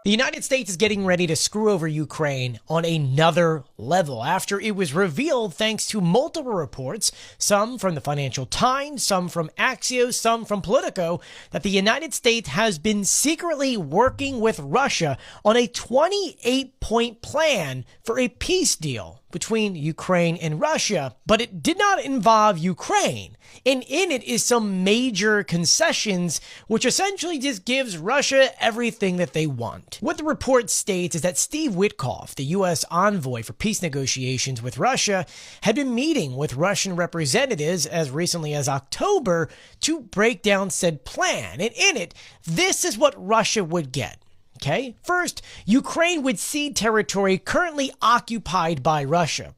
The United States is getting ready to screw over Ukraine on another level after it was revealed, thanks to multiple reports, some from the Financial Times, some from Axios, some from Politico, that the United States has been secretly working with Russia on a 28-point plan for a peace deal between Ukraine and Russia, but it did not involve Ukraine. And in it is some major concessions, which essentially just gives Russia everything that they want. What the report states is that Steve Witkoff, the U.S. envoy for peace negotiations with Russia, had been meeting with Russian representatives as recently as October to break down said plan. And in it, this is what Russia would get. Okay, first, Ukraine would cede territory currently occupied by Russia.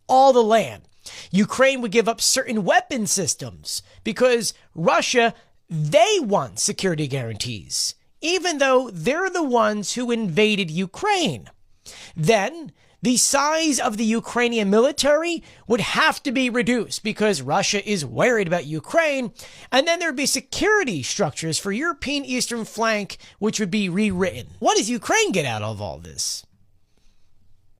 All the land. Ukraine would give up certain weapon systems because Russia, they want security guarantees, even though they're the ones who invaded Ukraine. Then, the size of the Ukrainian military would have to be reduced because Russia is worried about Ukraine, and then there'd be security structures for European eastern flank, which would be rewritten. What does Ukraine get out of all this?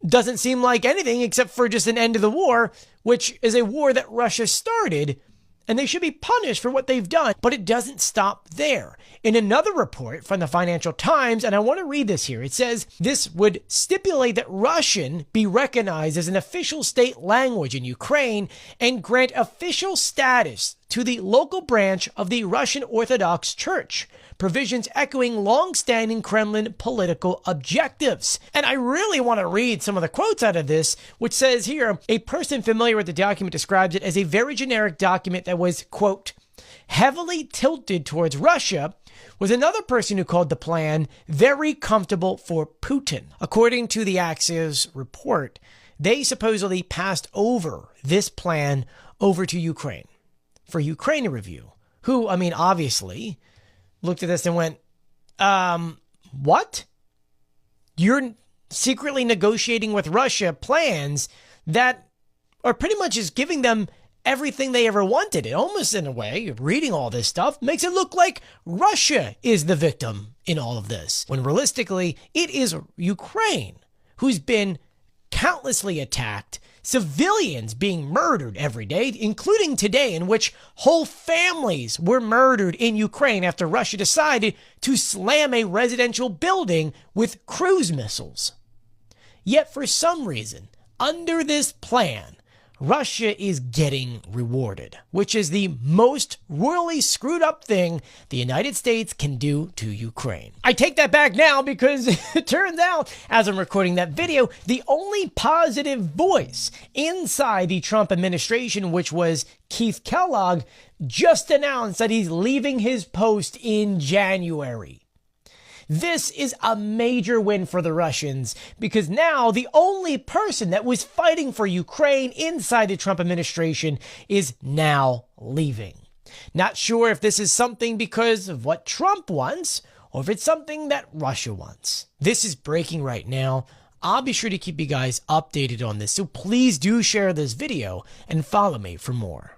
Doesn't seem like anything except for just an end to the war, which is a war that Russia started, and they should be punished for what they've done. But it doesn't stop there. In another report from the Financial Times, and I want to read this here, it says this would stipulate that Russian be recognized as an official state language in Ukraine and grant official status to the local branch of the Russian Orthodox Church, provisions echoing long-standing Kremlin political objectives. And I really want to read some of the quotes out of this, which says here, a person familiar with the document describes it as a very generic document that was, quote, heavily tilted towards Russia, was another person who called the plan very comfortable for Putin. According to the Axios report, they supposedly passed over this plan over to Ukraine for Ukraine to review, who, I mean, obviously looked at this and went, what? You're secretly negotiating with Russia plans that are pretty much just giving them everything they ever wanted. It almost, in a way, reading all this stuff makes it look like Russia is the victim in all of this, when realistically, it is Ukraine who's been countlessly attacked, civilians being murdered every day, including today, in which whole families were murdered in Ukraine after Russia decided to slam a residential building with cruise missiles. Yet for some reason, under this plan, Russia is getting rewarded, which is the most royally screwed up thing the United States can do to Ukraine. I take that back now because it turns out, as I'm recording that video, the only positive voice inside the Trump administration, which was Keith Kellogg, just announced that he's leaving his post in January. This is a major win for the Russians because now the only person that was fighting for Ukraine inside the Trump administration is now leaving. Not sure if this is something because of what Trump wants or if it's something that Russia wants. This is breaking right now. I'll be sure to keep you guys updated on this, so please do share this video and follow me for more.